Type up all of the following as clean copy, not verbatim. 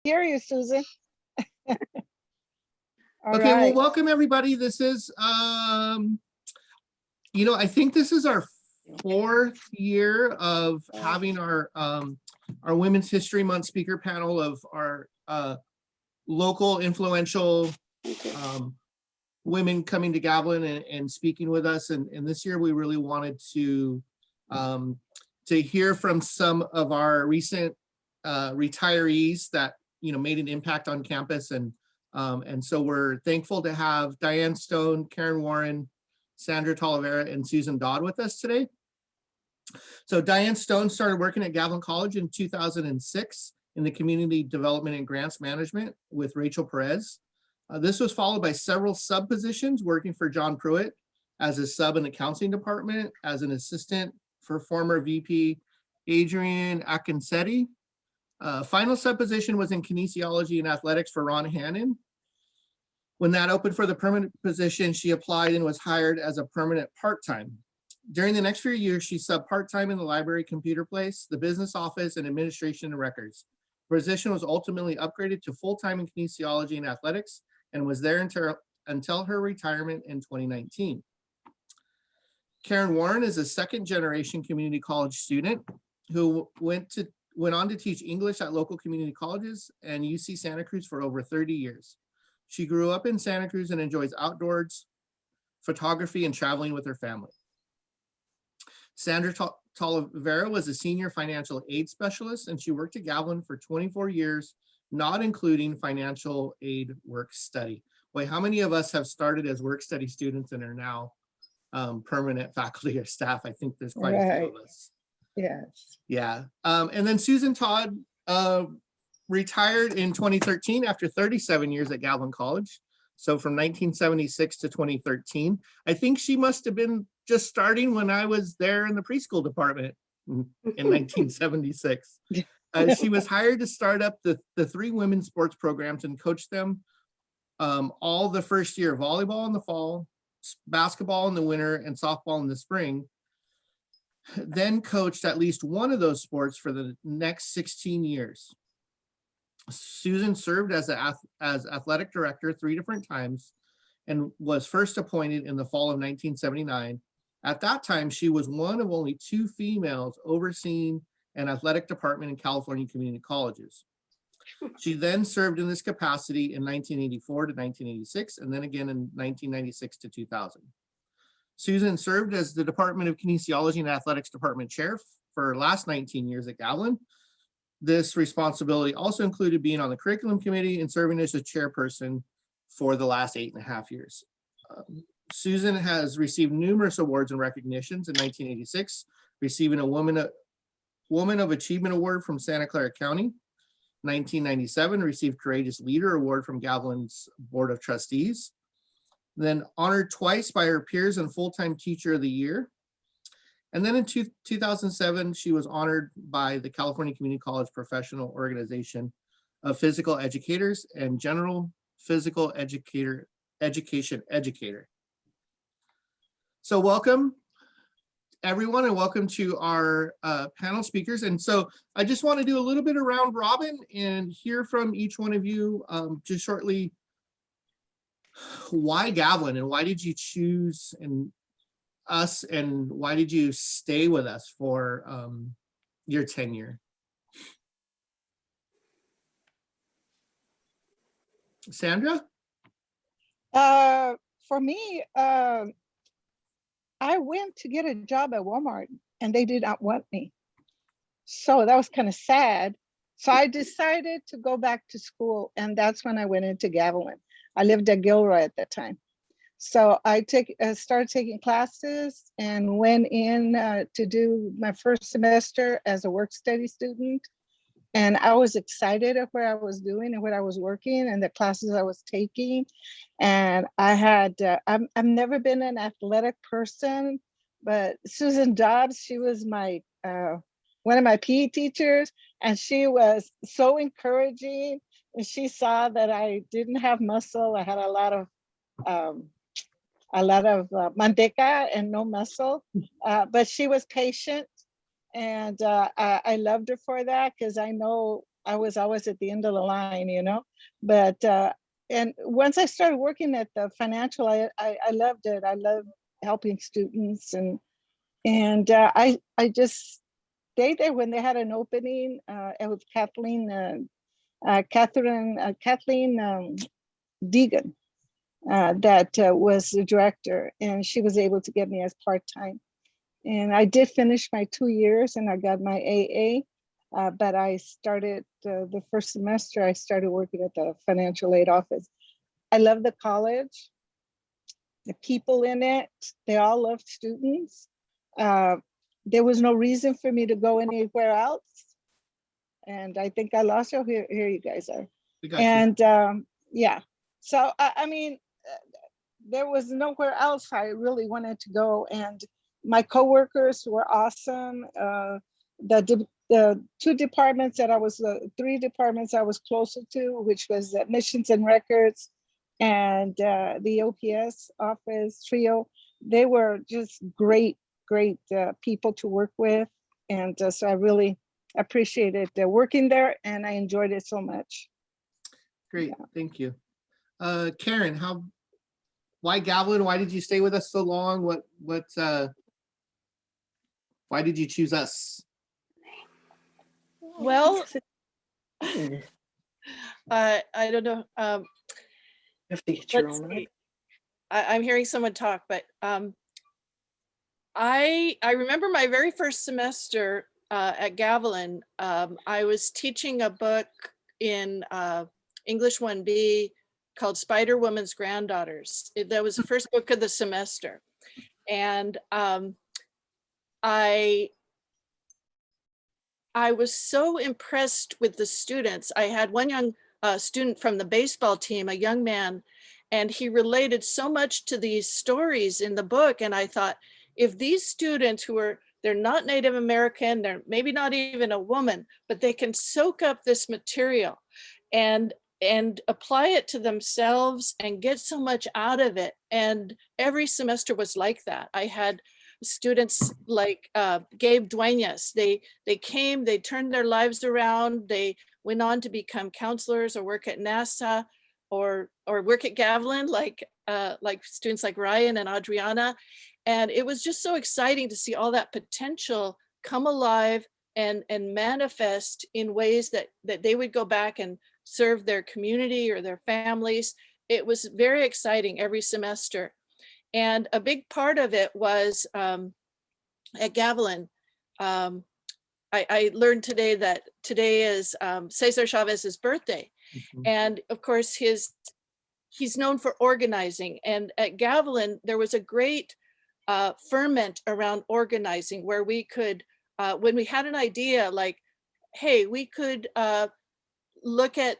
hear you, Susan. All Okay, well, right. welcome everybody. This is, I think this is our 4th year of having our Women's History Month speaker panel of our local influential women coming to Gavilan and speaking with us. And this year we really wanted to hear from some of our recent retirees that made an impact on campus, and so we're thankful to have Diane Stone, Karen Warren, Sandra Talavera, and Susan Dodd with us today. So Diane Stone started working at Gavilan College in 2006 in the Community Development and Grants Management with Rachel Perez. This was followed by several sub positions working for John Pruitt as a sub in the counseling department, as an assistant for former VP Adrian Akinsetti. Final sub position was in kinesiology and athletics for Ron Hannon. When that opened for the permanent position, she applied and was hired as a permanent part-time. During the next few years, she subbed part-time in the library computer place, the business office, and administration and records. Her position was ultimately upgraded to full-time in kinesiology and athletics, and was there until her retirement in 2019. Karen Warren is a second-generation community college student who went on to teach English at local community colleges and UC Santa Cruz for over 30 years. She grew up in Santa Cruz and enjoys outdoors, photography, and traveling with her family. Sandra Talavera was a senior financial aid specialist, and she worked at Gavilan for 24 years, not including financial aid work study. Boy, how many of us have started as work study students and are now permanent faculty or staff? I think there's quite a few of us. Yes. Yeah. And then Susan Todd retired in 2013 after 37 years at Gavilan College. So from 1976 to 2013. I think she must have been just starting when I was there in the preschool department in 1976. She was hired to start up the 3 women's sports programs and coach them all the first year: volleyball in the fall, basketball in the winter, and softball in the spring. Then coached at least one of those sports for the next 16 years. Susan served as athletic director 3 different times and was first appointed in the fall of 1979. At that time, she was one of only 2 females overseeing an athletic department in California community colleges. She then served in this capacity in 1984 to 1986, and then again in 1996 to 2000. Susan served as the Department of Kinesiology and Athletics Department Chair for her last 19 years at Gavilan. This responsibility also included being on the curriculum committee and serving as a chairperson for the last 8.5 years. Susan has received numerous awards and recognitions. In 1986, receiving a Woman of Achievement Award from Santa Clara County. 1997, received Courageous Leader Award from Gavilan's Board of Trustees. Then honored twice by her peers and full-time Teacher of the Year. And then in 2007, she was honored by the California Community College Professional Organization of Physical Educators and General Physical Education Educator. So welcome, everyone, and welcome to our panel speakers. And so I just want to do a little bit of round robin and hear from each one of you just shortly. Why Gavilan, and why did you choose us, and why did you stay with us for your tenure? Sandra? For me, I went to get a job at Walmart and they did not want me. So that was kind of sad. So I decided to go back to school, and that's when I went into Gavilan. I lived at Gilroy at that time. So I started taking classes and went in to do my first semester as a work study student. And I was excited of what I was doing and what I was working and the classes I was taking. And I had, I've never been an athletic person, but Susan Dobbs, she was my, one of my PE teachers, and she was so encouraging. And she saw that I didn't have muscle. I had a lot of manteca and no muscle, but she was patient. And I loved her for that, because I know I was always at the end of the line, you know. But and once I started working at the financial, I loved it. I loved helping students, and I just stayed there when they had an opening. It was Kathleen Deegan that was the director, and she was able to get me as part-time. And I did finish my 2 years and I got my AA. But I started the first semester, I started working at the financial aid office. I love the college, the people in it, they all loved students. There was no reason for me to go anywhere else. And I think I lost you. Here you guys are. We got you. And yeah, so I mean, there was nowhere else I really wanted to go. And my coworkers were awesome. The two departments that I was, three departments I was closer to, which was admissions and records and the OPS office trio, they were just great people to work with. And so I really appreciated working there, and I enjoyed it so much. Great, thank you. Karen, why Gavilan? Why did you stay with us so long? Why did you choose us? Well, I don't know. You have to get your Let's own. see. I'm hearing someone talk, but I remember my very first semester at Gavilan. I was teaching a book in English 1B called Spider Woman's Granddaughters. That was the first book of the semester. And I was so impressed with the students. I had one young student from the baseball team, a young man, and he related so much to these stories in the book. And I thought, if these students they're not Native American, they're maybe not even a woman, but they can soak up this material and apply it to themselves and get so much out of it. And every semester was like that. I had students like Gabe Duenas. They came, they turned their lives around. They went on to become counselors or work at NASA or work at Gavilan, like students like Ryan and Adriana. And it was just so exciting to see all that potential come alive and manifest in ways that they would go back and serve their community or their families. It was very exciting every semester. And a big part of it was at Gavilan. I learned today that today is Cesar Chavez's birthday. Mm-hmm. And of course, he's known for organizing. And at Gavilan, there was a great ferment around organizing where we could, when we had an idea like, hey, we could look at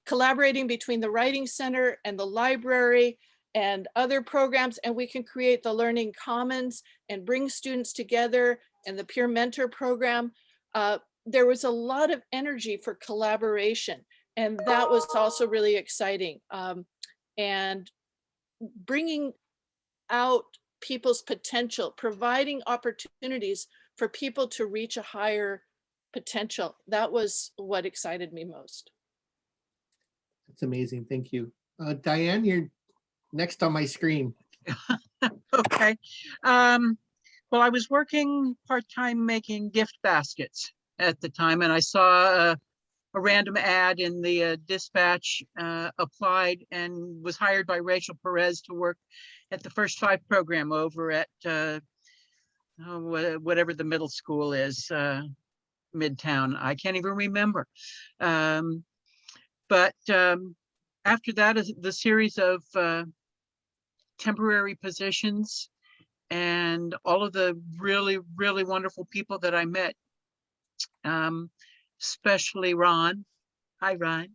collaborating between the Writing Center and the library and other programs, and we can create the Learning Commons and bring students together, and the peer mentor program. There was a lot of energy for collaboration, and that was also really exciting. And bringing out people's potential, providing opportunities for people to reach a higher potential. That was what excited me most. That's amazing. Thank you. Diane, you're next on my screen. Okay. Well, I was working part-time making gift baskets at the time, and I saw a random ad in the dispatch, applied and was hired by Rachel Perez to work at the First Five program over at whatever the middle school is, Midtown. I can't even remember. But after that, the series of temporary positions and all of the really, really wonderful people that I met, especially Ron. Hi, Ron.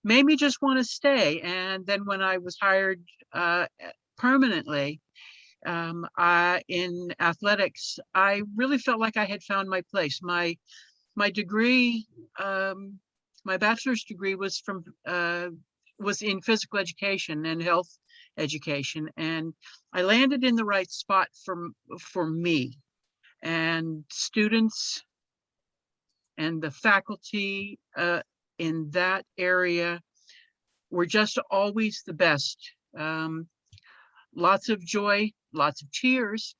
Made me just want to stay. And then when I was hired permanently in athletics, I really felt like I had found my place. My degree, my bachelor's degree was in physical education and health education, and I landed in the right spot for me. and students and the faculty in that area were just always the best. Lots of joy, lots of tears,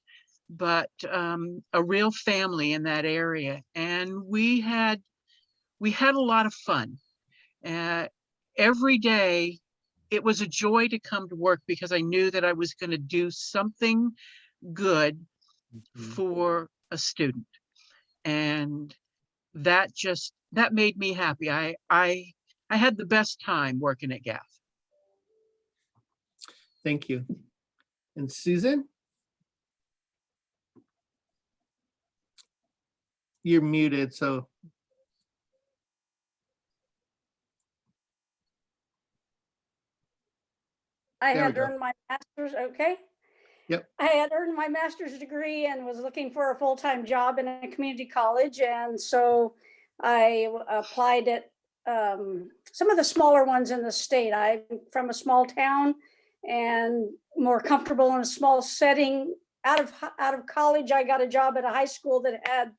but a real family in that area. And we had a lot of fun. Every day, it was a joy to come to work because I knew that I was going to do something good for a student. And that made me happy. I had the best time working at GAF. Thank you. And Susan? You're muted, so. I There we had go. earned my master's, okay? Yep. I had earned my master's degree and was looking for a full-time job in a community college. And so I applied at some of the smaller ones in the state. I'm from a small town and more comfortable in a small setting. Out of college, I got a job at a high school that had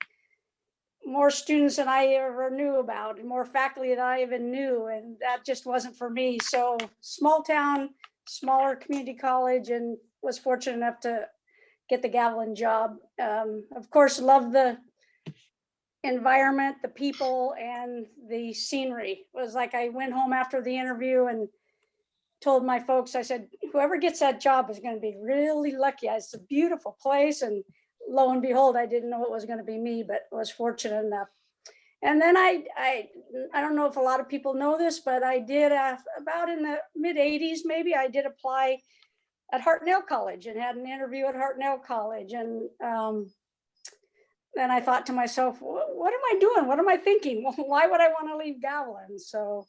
more students than I ever knew about, and more faculty than I even knew, and that just wasn't for me. So small town, smaller community college, and was fortunate enough to get the Gavilan job. Of course, love the environment, the people, and the scenery. It was like I went home after the interview and told my folks, I said, whoever gets that job is going to be really lucky. It's a beautiful place. And lo and behold, I didn't know it was going to be me, but was fortunate enough. And then I don't know if a lot of people know this, but I did about in the mid 80s, maybe I did apply at Hartnell College and had an interview at Hartnell College. And then I thought to myself, what am I doing? What am I thinking? Why would I want to leave Gavilan? So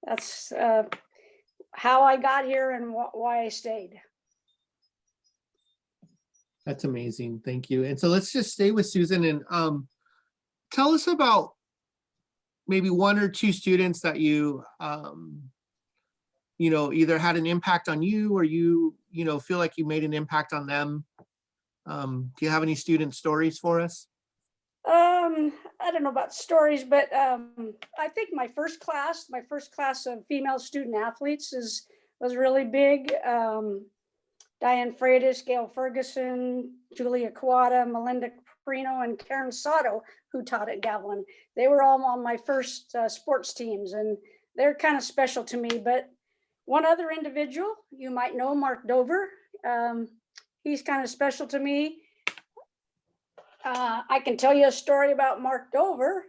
that's how I got here and why I stayed. That's amazing. Thank you. And so let's just stay with Susan and tell us about maybe one or two students that you, either had an impact on you or you feel like you made an impact on them. Do you have any student stories for us? I don't know about stories, but I think my first class of female student athletes was really big. Diane Freitas, Gail Ferguson, Julia Kawada, Melinda Caprino, and Karen Sato, who taught at Gavilan. They were all on my first sports teams, and they're kind of special to me. But one other individual, you might know, Mark Dover. He's kind of special to me. I can tell you a story about Mark Dover.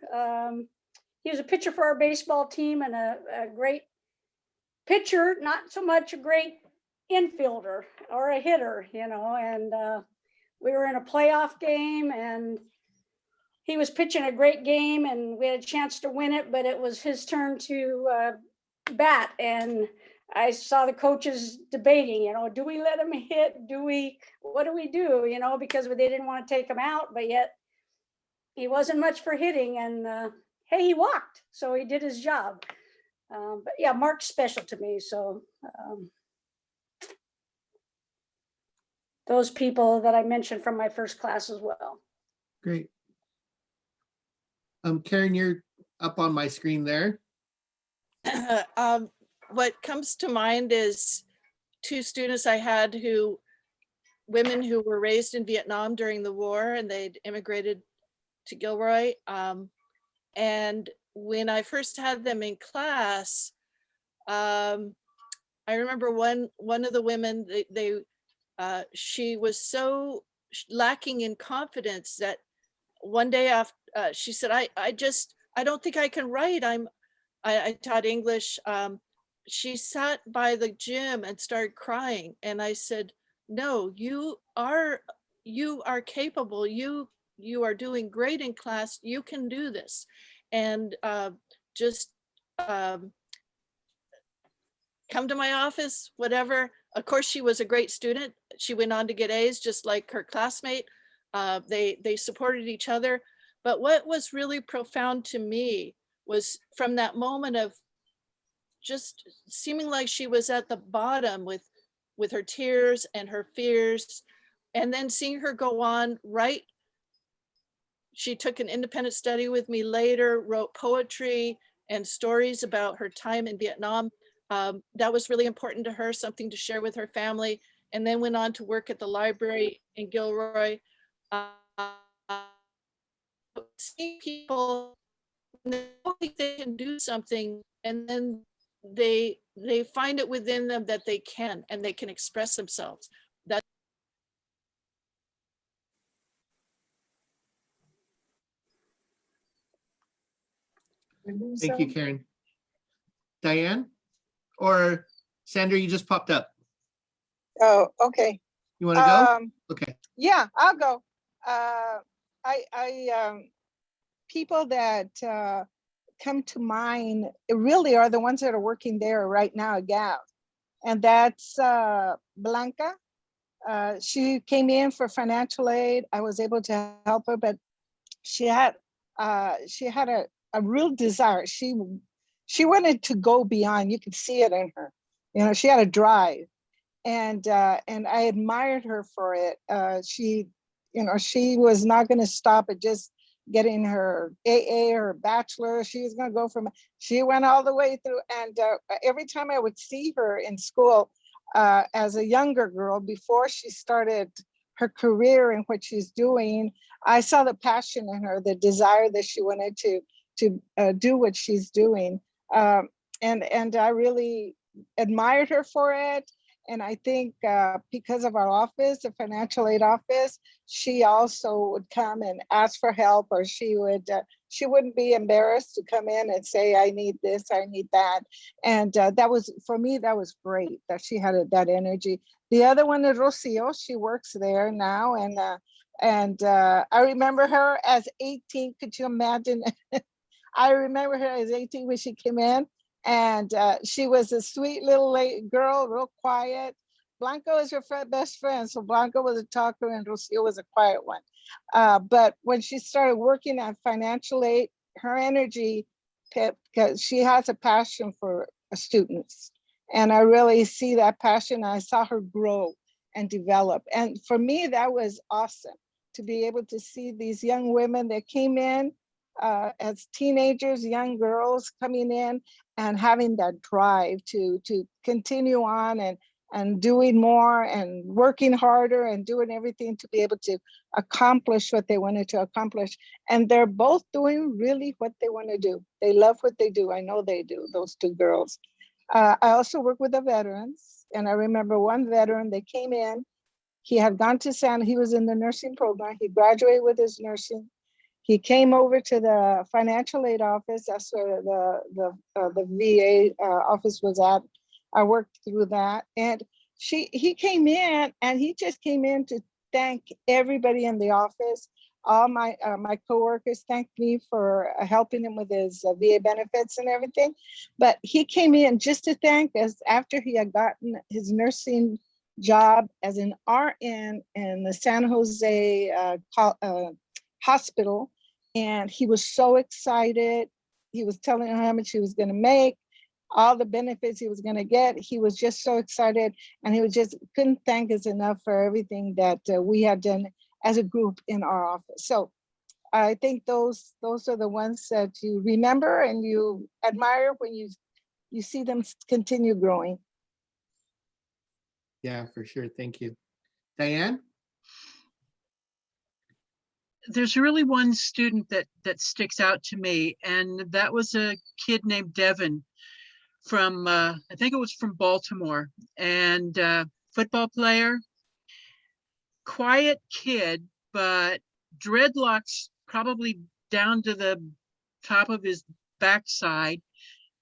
He was a pitcher for our baseball team and a great pitcher, not so much a great infielder or a hitter, and we were in a playoff game and he was pitching a great game and we had a chance to win it, but it was his turn to bat. And I saw the coaches debating, do we let him hit? What do we do? Because they didn't want to take him out, but yet he wasn't much for hitting. And hey, he walked, so he did his job. But yeah, Mark's special to me. So those people that I mentioned from my first class as well. Great. Karen, you're up on my screen there. What comes to mind is two students I had women who were raised in Vietnam during the war, and they'd immigrated to Gilroy. And when I first had them in class, I remember one of the women, she was so lacking in confidence that one day after she said, I don't think I can write. I taught English. She sat by the gym and started crying. And I said, no, you are capable. You are doing great in class. You can do this. And just come to my office, whatever. Of course, she was a great student. She went on to get A's just like her classmate. They supported each other. But what was really profound to me was from that moment of just seeming like she was at the bottom with her tears and her fears, And then seeing her go on, write. She took an independent study with me later, wrote poetry and stories about her time in Vietnam. That was really important to her, something to share with her family, and then went on to work at the library in Gilroy. Seeing people, they think they can do something, and then they find it within them that they can, and they can express themselves. That Thank you, Karen. Diane or Sandra, you just popped up. Oh, okay. You want to go? Okay. Yeah, I'll go. People that come to mind really are the ones that are working there right now at Gav. And that's Blanca. She came in for financial aid. I was able to help her, but she had a real desire. She wanted to go beyond. You could see it in her. You know, she had a drive, and I admired her for it. She was not going to stop at just getting her AA or bachelor. She was going to go from. She went all the way through, and every time I would see her in school as a younger girl before she started her career and what she's doing, I saw the passion in her, the desire that she wanted to do what she's doing, and I really admired her for it. And I think because of our office, the financial aid office, she also would come and ask for help, or she wouldn't be embarrassed to come in and say, I need this, I need that. And that was, for me, that was great that she had that energy. The other one is Rocio. She works there now. And I remember her as 18. Could you imagine? I remember her as 18 when she came in. And she was a sweet little girl, real quiet. Blanca was her best friend. So Blanca was a talker and Rocio was a quiet one. But when she started working at financial aid, her energy, because she has a passion for students. And I really see that passion. I saw her grow and develop. And for me, that was awesome to be able to see these young women that came in as teenagers, young girls coming in and having that drive to continue on and doing more and working harder and doing everything to be able to accomplish what they wanted to accomplish. And they're both doing really what they want to do. They love what they do. I know they do, those two girls. I also work with the veterans. And I remember one veteran that came in, he had gone to he was in the nursing program. He graduated with his nursing. He came over to the financial aid office. That's where the VA office was at. I worked through that, and he came in, and he just came in to thank everybody in the office. All my coworkers thanked me for helping him with his VA benefits and everything. But he came in just to thank us after he had gotten his nursing job as an RN in the San Jose hospital. And he was so excited. He was telling her how much he was going to make, all the benefits he was going to get. He was just so excited, and he was just couldn't thank us enough for everything that we had done as a group in our office. So I think those are the ones that you remember and you admire when you see them continue growing. Yeah, for sure. Thank you. Diane? There's really one student that sticks out to me, and that was a kid named Devin from, I think it was from Baltimore, and football player, quiet kid, but dreadlocks probably down to the top of his backside,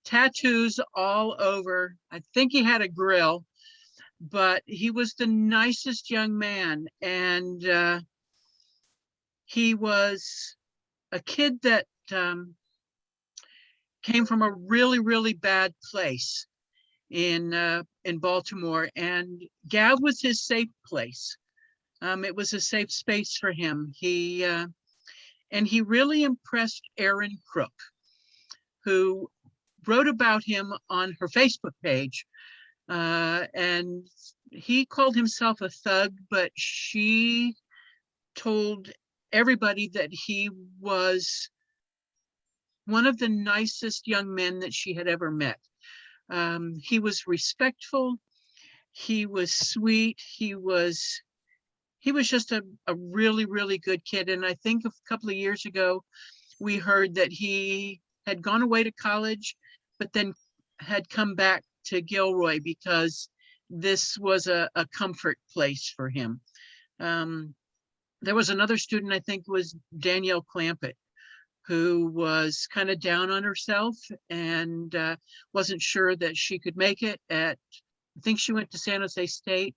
tattoos all over. I think he had a grill, but he was the nicest young man. And he was a kid that came from a really, really bad place in Baltimore, and Gav was his safe place. It was a safe space for him. And he really impressed Erin Crook, who wrote about him on her Facebook page and he called himself a thug, but she told everybody that he was one of the nicest young men that she had ever met. He was respectful. He was sweet. He was just a really, really good kid. And I think a couple of years ago, we heard that he had gone away to college, but then had come back to Gilroy because this was a comfort place for him. There was another student, I think was Danielle Clampett, who was kind of down on herself and wasn't sure that she could make it at, I think she went to San Jose State.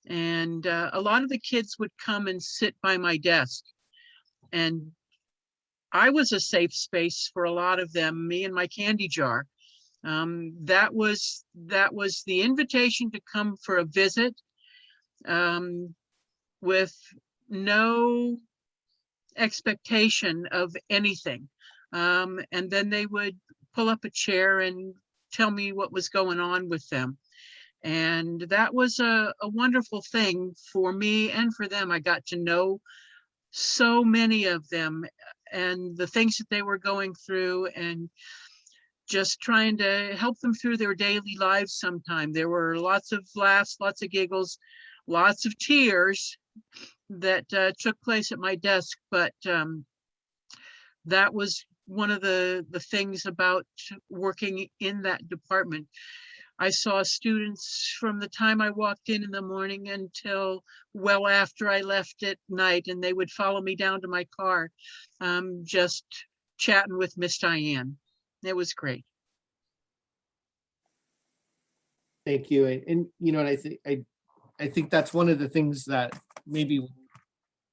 And a lot of the kids would come and sit by my desk. And I was a safe space for a lot of them, me and my candy jar. That was the invitation to come for a visit with no expectation of anything. And then they would pull up a chair and tell me what was going on with them. And that was a wonderful thing for me and for them. I got to know so many of them and the things that they were going through and just trying to help them through their daily lives sometime. There were lots of laughs, lots of giggles, lots of tears that took place at my desk, but that was one of the things about working in that department. I saw students from the time I walked in the morning until well after I left at night, and they would follow me down to my car, just chatting with Miss Diane. It was great. Thank you. And you know, and I think that's one of the things that maybe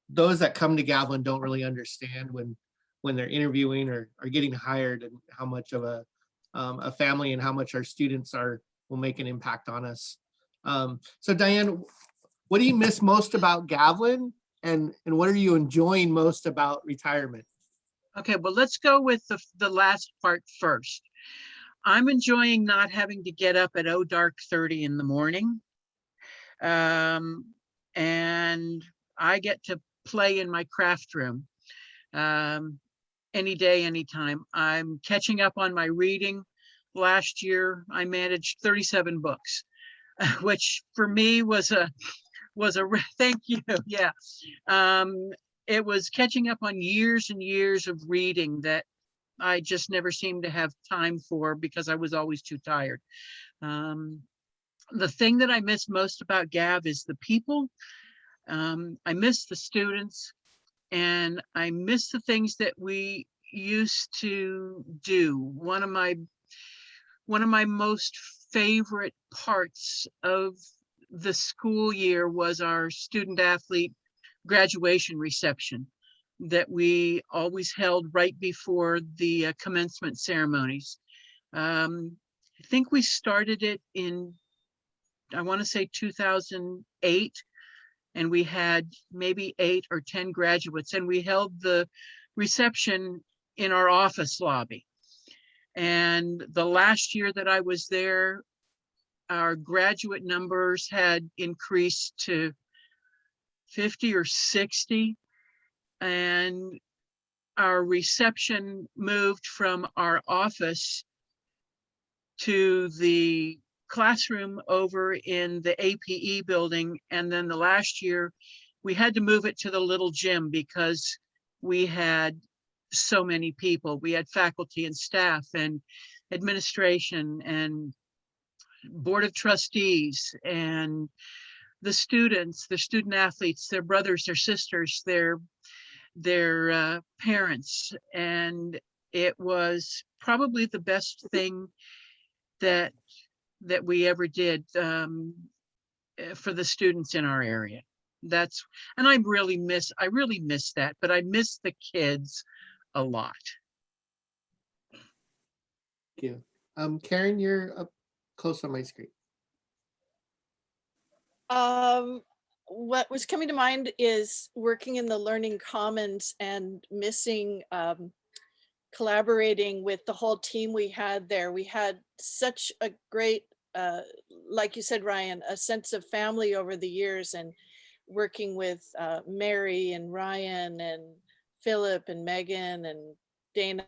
those that come to Gavilan don't really understand when they're interviewing or getting hired, and how much of a family and how much our students will make an impact on us. So Diane, what do you miss most about Gavilan, and what are you enjoying most about retirement? Okay, well, let's go with the last part first. I'm enjoying not having to get up at dark 30 in the morning. And I get to play in my craft room any day, anytime. I'm catching up on my reading. Last year, I managed 37 books, which for me was a thank you. Yeah. It was catching up on years and years of reading that I just never seemed to have time for because I was always too tired. The thing that I miss most about Gav is the people. I miss the students, and I miss the things that we used to do. One of my most favorite parts of the school year was our student athlete graduation reception that we always held right before the commencement ceremonies. I think we started it in, I want to say 2008, and we had maybe 8 or 10 graduates, and we held the reception in our office lobby. And the last year that I was there, our graduate numbers had increased to 50 or 60, and our reception moved from our office to the classroom over in the APE building. And then the last year we had to move it to the little gym because we had so many people. We had faculty and staff and administration and board of trustees and the students, the student athletes, their brothers, their sisters, their parents. And it was probably the best thing that we ever did for the students in our area. And I really miss that, but I miss the kids a lot. Thank you. Karen, you're up close on my screen. What was coming to mind is working in the Learning Commons and missing collaborating with the whole team we had there. We had such a great like you said, Ryan, a sense of family over the years, and working with Mary and Ryan and Philip and Megan and Dana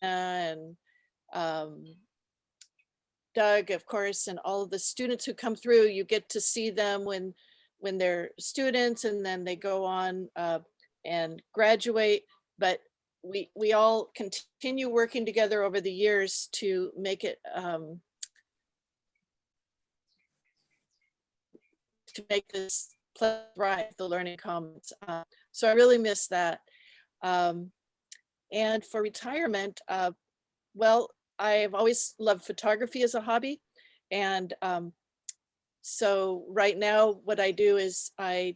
and Doug, of course, and all of the students who come through. You get to see them when they're students, and then they go on and graduate. But we all continue working together over the years to make it to make this place thrive, the Learning Commons. So I really miss that. And for retirement, well, I've always loved photography as a hobby. And so right now what I do is I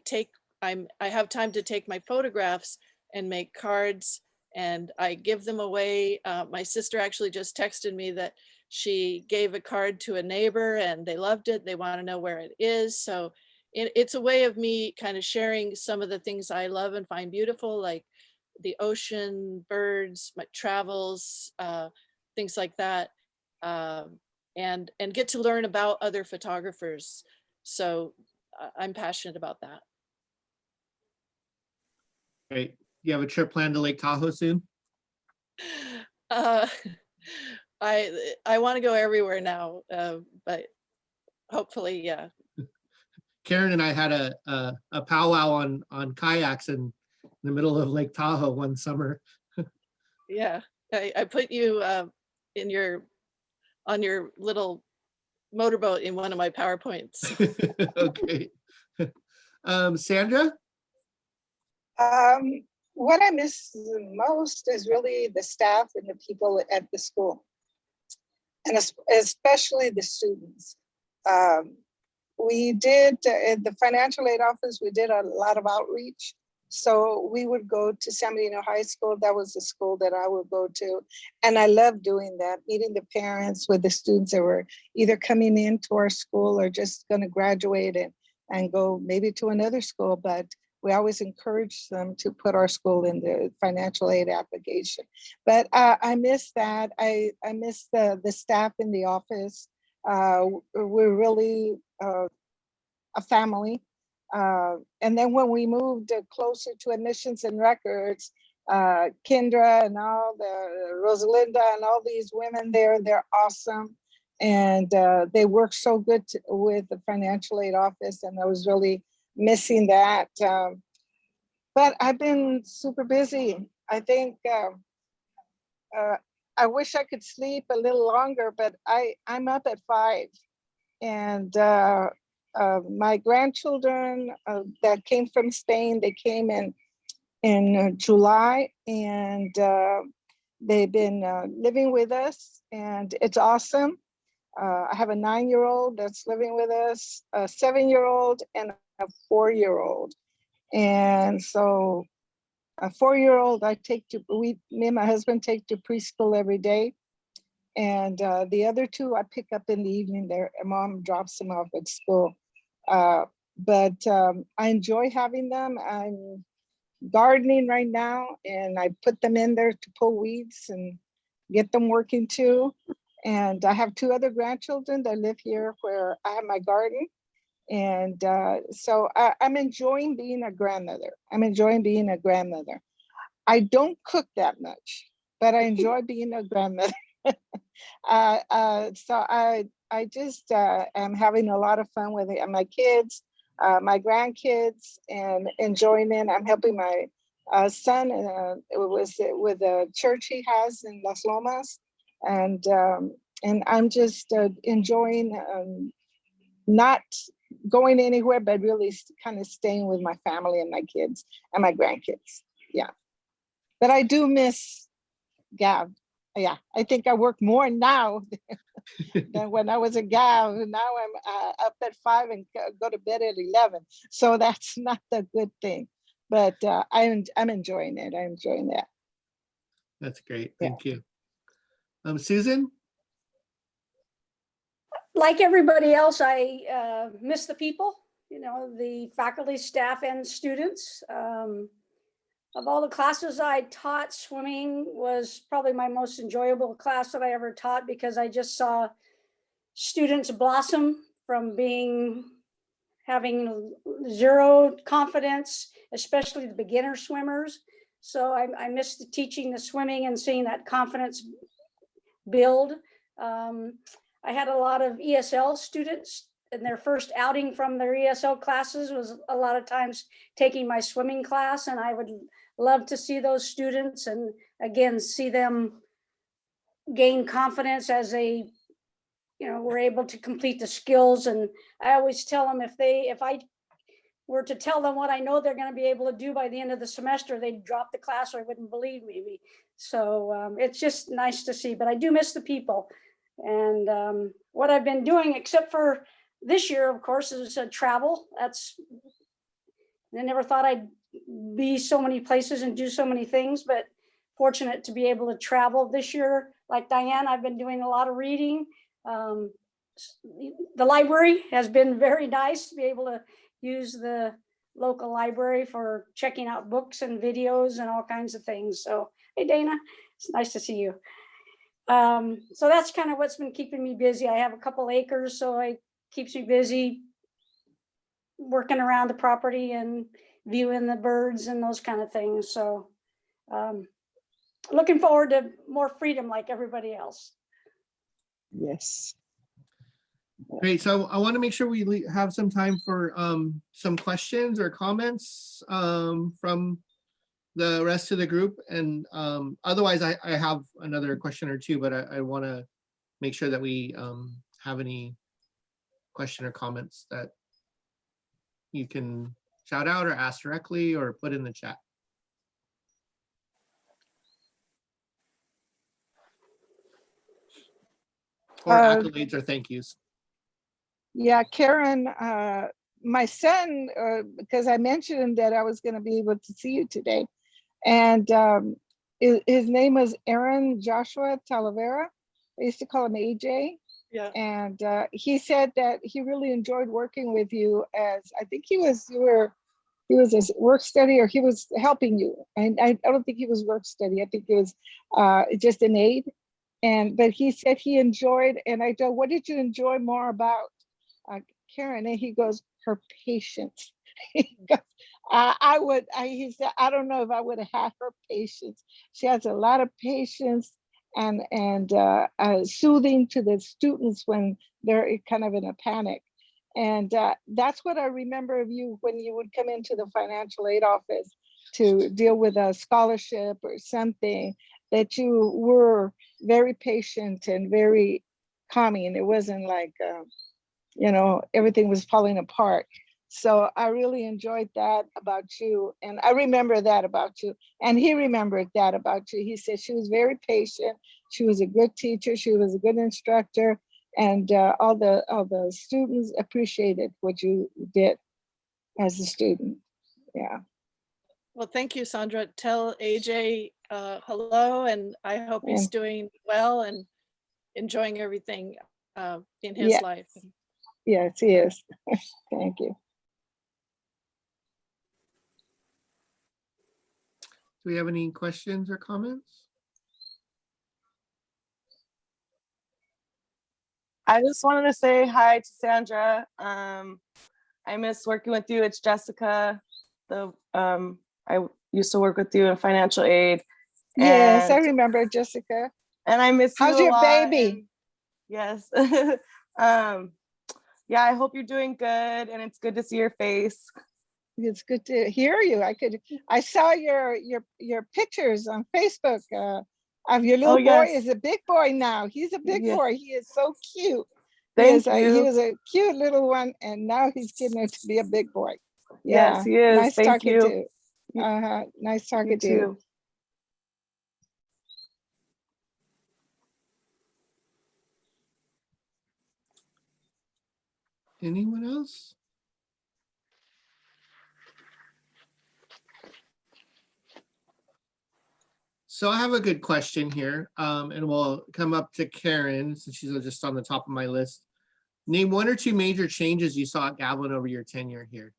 have time to take my photographs and make cards, and I give them away. My sister actually just texted me that she gave a card to a neighbor and they loved it. They want to know where it is. So it's a way of me kind of sharing some of the things I love and find beautiful, like the ocean, birds, my travels, things like that, and get to learn about other photographers. So I'm passionate about that. Great. You have a trip planned to Lake Tahoe soon? Uh, I want to go everywhere now, but hopefully, yeah. Karen and I had a powwow on kayaks in the middle of Lake Tahoe one summer. Yeah, I put you on your little motorboat in one of my PowerPoints. Okay. Sandra? What I miss the most is really the staff and the people at the school, and especially the students. We did at the financial aid office, we did a lot of outreach. So we would go to San Bernardino High School. That was the school that I would go to. And I loved doing that, meeting the parents with the students that were either coming into our school or just going to graduate and go maybe to another school. But we always encouraged them to put our school in the financial aid application. But I miss that. I miss the staff in the office. We're really a family. And then when we moved closer to admissions and records, Kendra and all the Rosalinda and all these women there, they're awesome. And they work so good with the financial aid office. And I was really missing that. But I've been super busy. I think I wish I could sleep a little longer, but I'm up at 5. And my grandchildren that came from Spain, they came in July, and they've been living with us, and it's awesome. I have a 9-year-old that's living with us, a 7-year-old, and a 4-year-old. And so a 4-year-old me and my husband take to preschool every day. And the other 2 I pick up in the evening. Their mom drops them off at school. But I enjoy having them. I'm gardening right now, and I put them in there to pull weeds and get them working too. And I have 2 other grandchildren that live here where I have my garden. And so I'm enjoying being a grandmother. I don't cook that much, but I enjoy being a grandmother. So I just am having a lot of fun with it, and my kids, my grandkids, and enjoying it. I'm helping my son with a church he has in Las Lomas, and I'm just enjoying not going anywhere, but really kind of staying with my family and my kids and my grandkids. Yeah, but I do miss Gav. Yeah, I think I work more now than when I was a gal. Now I'm up at 5 and go to bed at 11. So that's not a good thing. But I'm enjoying it. I'm enjoying that. That's great. Thank you. Susan? Like everybody else, I miss the people, the faculty, staff, and students. Of all the classes I taught, swimming was probably my most enjoyable class that I ever taught, because I just saw students blossom from having zero confidence, especially the beginner swimmers. So I miss the teaching the swimming and seeing that confidence build. I had a lot of ESL students, and their first outing from their ESL classes was a lot of times taking my swimming class, and I would love to see those students and again see them gain confidence as they were able to complete the skills. And I always tell them, if I were to tell them what I know they're going to be able to do by the end of the semester, they'd drop the class or wouldn't believe me. So it's just nice to see, but I do miss the people. And what I've been doing, except for this year, of course, is travel. I never thought I'd be so many places and do so many things, but fortunate to be able to travel this year. Like Diane, I've been doing a lot of reading. The library has been very nice to be able to use the local library for checking out books and videos and all kinds of things. So, hey, Dana, it's nice to see you. So that's kind of what's been keeping me busy. I have a couple acres, so it keeps me busy working around the property and viewing the birds and those kind of things. So looking forward to more freedom like everybody else. Yes. Great. So I want to make sure we have some time for some questions or comments from the rest of the group. And otherwise, I have another question or two, but I want to make sure that we have any question or comments that you can shout out or ask directly or put in the chat. Or accolades or thank yous. Yeah, Karen, my son, because I mentioned that I was going to be able to see you today, and his name was Aaron Joshua Talavera. I used to call him AJ. Yeah. And he said that he really enjoyed working with you, as I think he was a work study, or he was helping you. And I don't think he was work study. I think it was just an aid. But he said he enjoyed, and I go, what did you enjoy more about Karen? And he goes, her patience. He goes, he said, I don't know if I would have had her patience. She has a lot of patience and soothing to the students when they're kind of in a panic. And that's what I remember of you when you would come into the financial aid office to deal with a scholarship or something, that you were very patient and very calming. It wasn't like, everything was falling apart. So I really enjoyed that about you. And I remember that about you. And he remembered that about you. He said she was very patient. She was a good teacher. She was a good instructor. And all the students appreciated what you did as a student. Yeah. Well, thank you, Sandra. Tell AJ hello, and I hope he's doing well and enjoying everything in his life. Yes, he is. Thank you. Do we have any questions or comments? I just wanted to say hi to Sandra. I miss working with you. It's Jessica. I used to work with you in financial aid. Yes, I remember Jessica. And I miss you. How's your baby? And yes. Yeah, I hope you're doing good, and it's good to see your face. It's good to hear you. I saw your pictures on Facebook of your little boy. Is a big boy now. He's a big boy. He is so cute. Thank you. He was a cute little one, and now he's getting to be a big boy. Yeah. Yes, he is. Nice Thank talking you. to you. Nice talking to you. Anyone else? So I have a good question here, and we'll come up to Karen since she's just on the top of my list. Name one or two major changes you saw at Gavilan over your tenure here.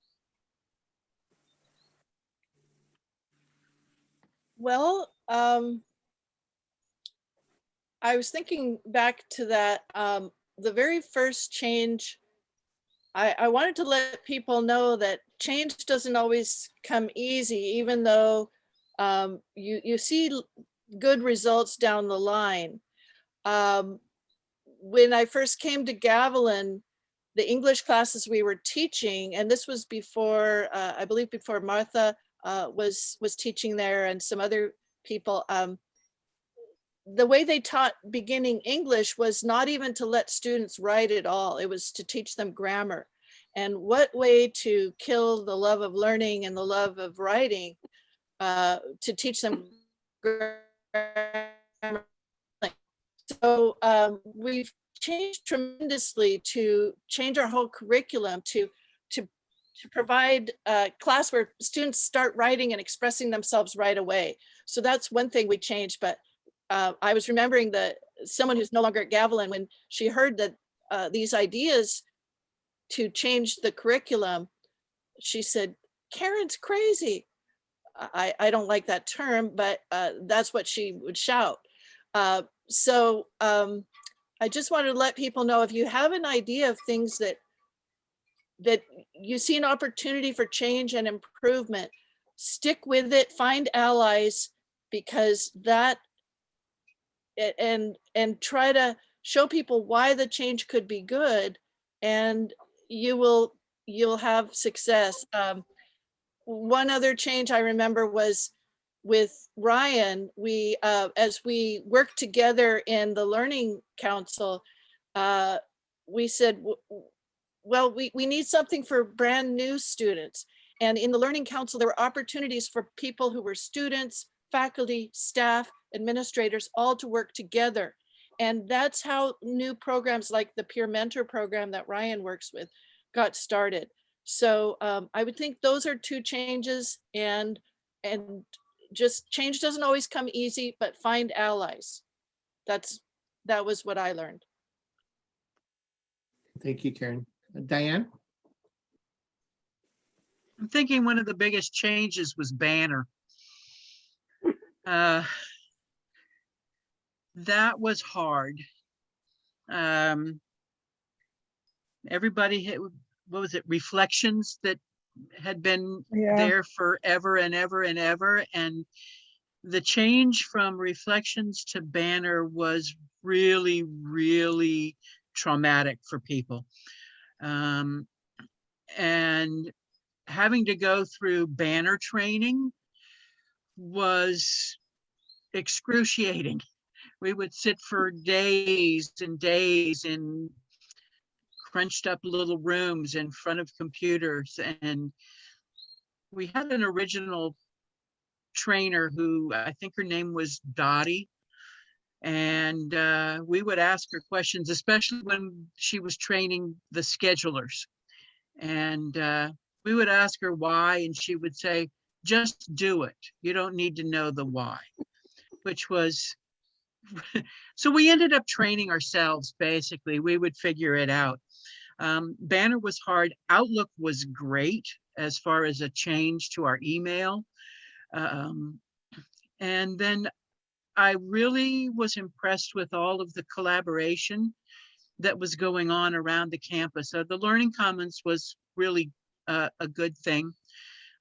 Well, I was thinking back to that the very first change, I wanted to let people know that change doesn't always come easy, even though you see good results down the line. Um, when I first came to Gavilan, the English classes we were teaching, and this was before, I believe before Martha was teaching there and some other people, the way they taught beginning English was not even to let students write at all. It was to teach them grammar. And what way to kill the love of learning and the love of writing, to teach them grammar. So we've changed tremendously to change our whole curriculum to provide a class where students start writing and expressing themselves right away. So that's one thing we changed. But I was remembering that someone who's no longer at Gavilan, when she heard that these ideas to change the curriculum, she said, "Karen's crazy." I don't like that term, but that's what she would shout. So I just wanted to let people know, if you have an idea of things that you see an opportunity for change and improvement, stick with it, find allies, because that, and try to show people why the change could be good, and you'll have success. One other change I remember was with Ryan. We as we worked together in the Learning Council, we said, well, we need something for brand new students. And in the Learning Council, there were opportunities for people who were students, faculty, staff, administrators, all to work together. And that's how new programs like the Peer Mentor program that Ryan works with got started. So I would think those are two changes, and just change doesn't always come easy, but find allies. That was what I learned. Thank you, Karen. Diane? I'm thinking one of the biggest changes was Banner. That was hard. Everybody had, what was it, reflections that had been Yeah. there forever and ever and ever. And the change from reflections to Banner was really, really traumatic for people. And having to go through Banner training was excruciating. We would sit for days and days in crunched up little rooms in front of computers. And we had an original trainer who, I think her name was Dottie. And we would ask her questions, especially when she was training the schedulers. And we would ask her why, and she would say, "Just do it. You don't need to know the why," which was, so we ended up training ourselves, basically. We would figure it out. Banner was hard. Outlook was great as far as a change to our email. And then I really was impressed with all of the collaboration that was going on around the campus. The Learning Commons was really a good thing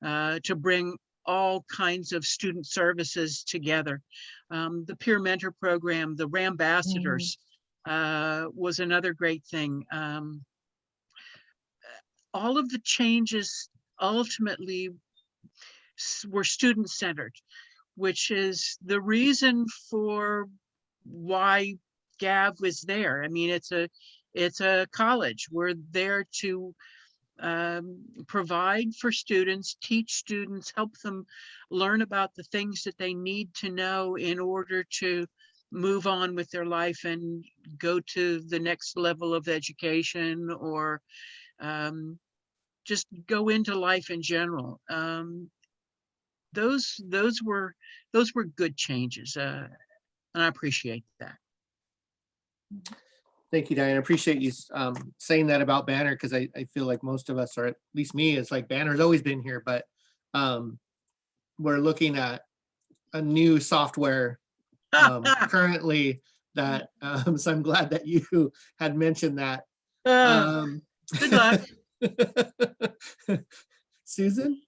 to bring all kinds of student services together. The Peer Mentor program, the Rambassadors was another great thing. All of the changes ultimately were student-centered, which is the reason for why Gav was there. I mean, it's a college. We're there to provide for students, teach students, help them learn about the things that they need to know in order to move on with their life and go to the next level of education, or just go into life in general. Those were good changes, and I appreciate that. Thank you, Diane. I appreciate you saying that about Banner, because I feel like most of us, or at least me, it's like Banner's always been here, but we're looking at a new software currently that, so I'm glad that you had mentioned that. Uh, Um, Good luck. Susan,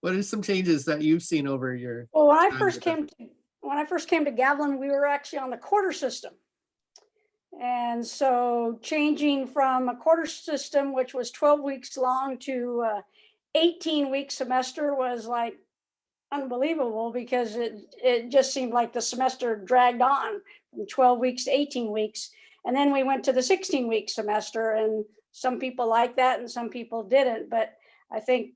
what are some changes that you've seen over your Well, when I time first with us? came to Gavilan, we were actually on the quarter system. And so changing from a quarter system, which was 12 weeks long, to 18-week semester was like unbelievable, because it just seemed like the semester dragged on from 12 weeks to 18 weeks. And then we went to the 16-week semester, and some people liked that and some people didn't. But I think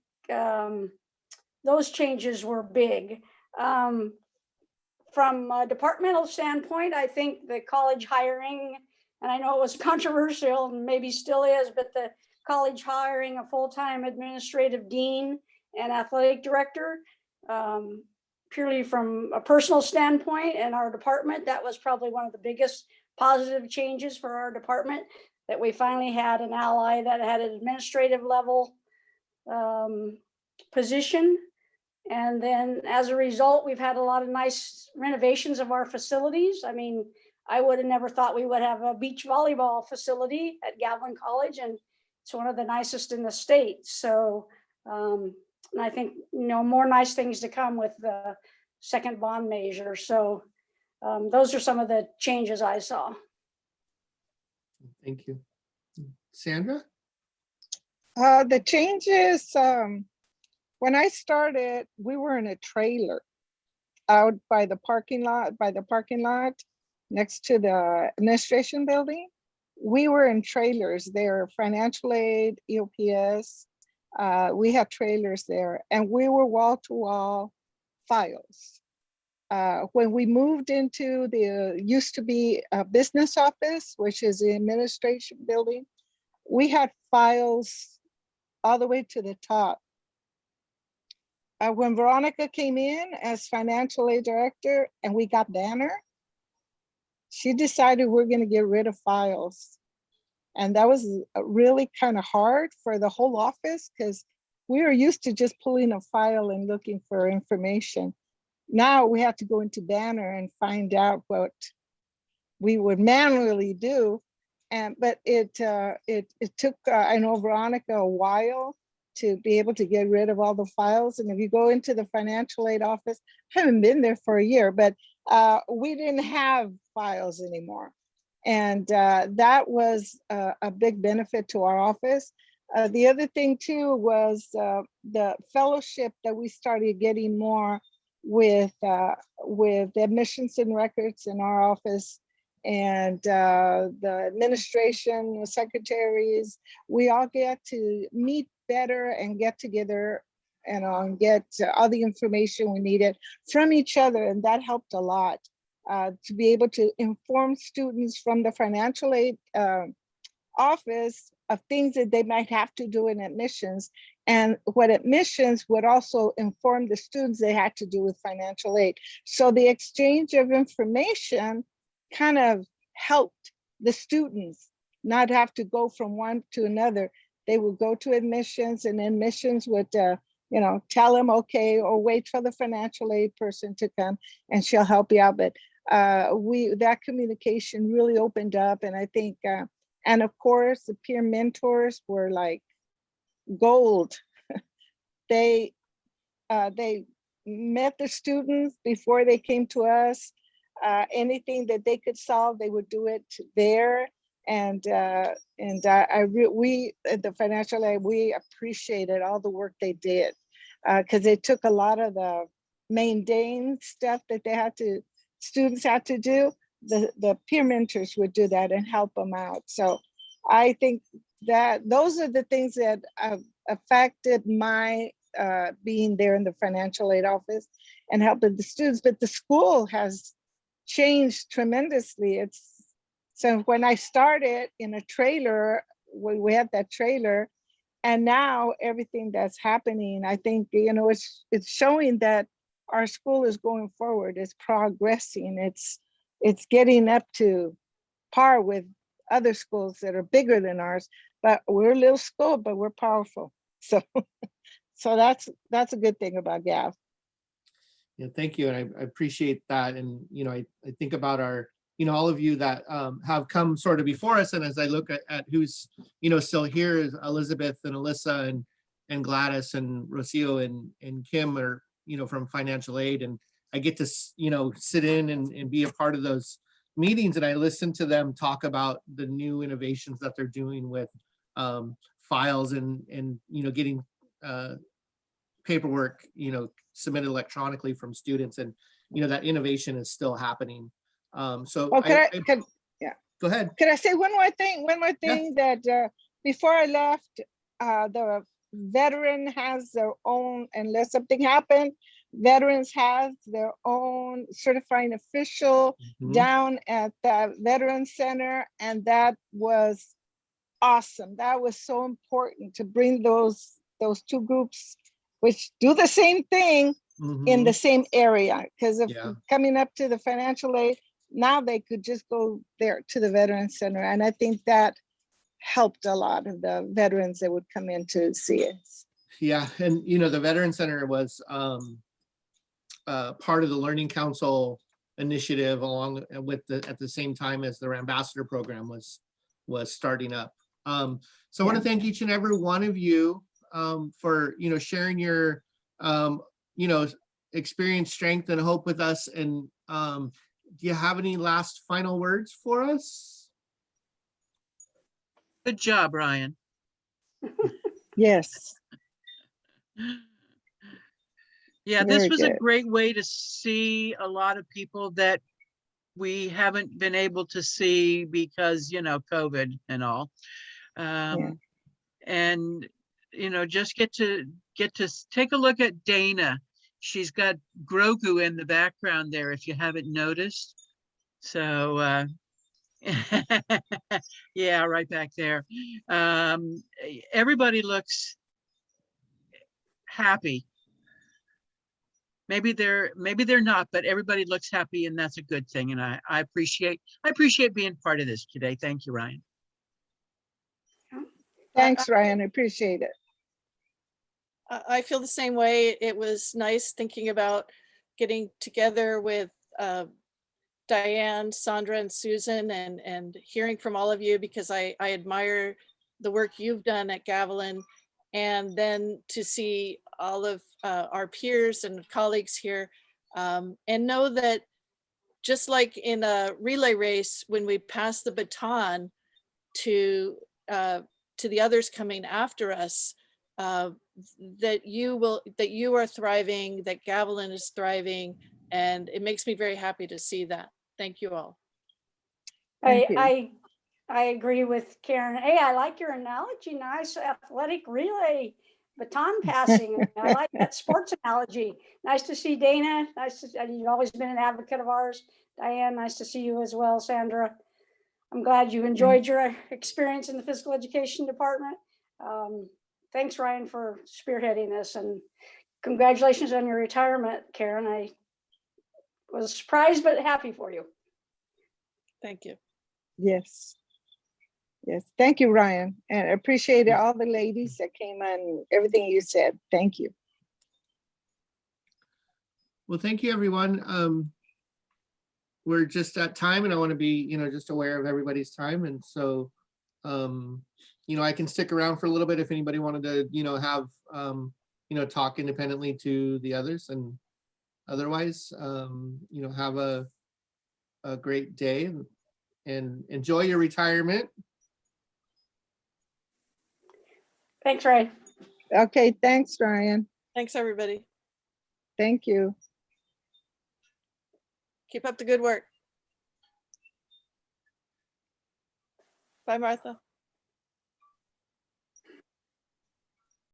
those changes were big. From a departmental standpoint, I think the college hiring, and I know it was controversial and maybe still is, but the college hiring a full-time administrative dean and athletic director, purely from a personal standpoint and our department, that was probably one of the biggest positive changes for our department, that we finally had an ally that had an administrative level position. And then as a result, we've had a lot of nice renovations of our facilities. I mean, I would have never thought we would have a beach volleyball facility at Gavilan College, and it's one of the nicest in the state. So, and I think, more nice things to come with the second bond measure. So those are some of the changes I saw. Thank you. Sandra? The changes, when I started, we were in a trailer out by the parking lot, next to the administration building. We were in trailers there, financial aid, EOPS. We had trailers there, and we were wall to wall files. When we moved into the, used to be a business office, which is the administration building, we had files all the way to the top. When Veronica came in as financial aid director and we got Banner, she decided we're going to get rid of files. And that was really kind of hard for the whole office, because we were used to just pulling a file and looking for information. Now we have to go into Banner and find out what we would manually do. But it took, I know, Veronica a while to be able to get rid of all the files. And if you go into the financial aid office, I haven't been there for a year, but we didn't have files anymore. And that was a big benefit to our office. The other thing too was the fellowship that we started getting more with admissions and records in our office, and the administration, the secretaries. We all get to meet better and get together and get all the information we needed from each other, and that helped a lot. To be able to inform students from the financial aid office of things that they might have to do in admissions, and what admissions would also inform the students they had to do with financial aid. So the exchange of information kind of helped the students not have to go from one to another. They would go to admissions, and admissions would tell them, okay, or wait for the financial aid person to come and she'll help you out. But that communication really opened up, and I think and of course the peer mentors were like gold. They met the students before they came to us. Anything that they could solve, they would do it there. And we at the financial aid, we appreciated all the work they did, because they took a lot of the mundane stuff that students had to do. The peer mentors would do that and help them out. So I think that those are the things that affected my being there in the financial aid office and helping the students. But the school has changed tremendously. So when I started in a trailer, we had that trailer, and now everything that's happening, I think, it's showing that our school is going forward. It's progressing. It's getting up to par with other schools that are bigger than ours, but we're a little school, but we're powerful. So that's a good thing about Gav. Yeah, thank you. And I appreciate that. And, I think about our all of you that have come sort of before us. And as I look at who's, still here, is Elizabeth and Alyssa and Gladys and Rocio and Kim are, from financial aid. And I get to, sit in and be a part of those meetings, and I listen to them talk about the new innovations that they're doing with files and getting paperwork, submitted electronically from students, and that innovation is still happening. So Oh, go ahead. could I say one more thing? One more thing that before I left, the veteran has their own, unless something happened, veterans have their own certifying official Mhm. down at the Veteran Center, and that was awesome. That was so important to bring those two groups, which do the same thing in the Mhm. same area. Because if Yeah. coming up to the financial aid, now they could just go there to the Veteran Center, and I think that helped a lot of the veterans that would come in to see us. Yeah, and the Veteran Center was part of the Learning Council initiative, along with at the same time as their ambassador program was starting up. So I want to thank each and every one of you for sharing your experience, strength, and hope with us. And do you have any last final words for us? Good job, Ryan. Yes. Yeah, this Very was a good. great way to see a lot of people that we haven't been able to see because, COVID and all. And, just get to take a look at Dana. She's got Grogu in the background there, if you haven't noticed. So, yeah, right back there. Everybody looks happy. Maybe they're not, but everybody looks happy, and that's a good thing. And I appreciate being part of this today. Thank you, Ryan. Thanks, Ryan. I appreciate it. I feel the same way. It was nice thinking about getting together with Diane, Sandra, and Susan, and hearing from all of you, because I admire the work you've done at Gavilan, and then to see all of our peers and colleagues here, and know that just like in a relay race, when we pass the baton to the others coming after us, that you are thriving, that Gavilan is thriving, and it makes me very happy to see that. Thank you all. Thank you. I agree with Karen. Hey, I like your analogy. Nice athletic relay baton passing. I like that sports analogy. Nice to see Dana. You've always been an advocate of ours. Diane, nice to see you as well. Sandra, I'm glad you enjoyed your experience in the physical education department. Thanks, Ryan, for spearheading this, and congratulations on your retirement, Karen. I was surprised but happy for you. Thank you. Yes. Yes. Thank you, Ryan. And I appreciate all the ladies that came on, everything you said. Thank you. Well, thank you, everyone. We're just at time, and I want to be, just aware of everybody's time. And so, I can stick around for a little bit if anybody wanted to, have, talk independently to the others. And otherwise, have a great day and enjoy your retirement. Thanks, Ryan. Okay. Thanks, Ryan. Thanks, everybody. Thank you. Keep up the good work. Bye, Martha.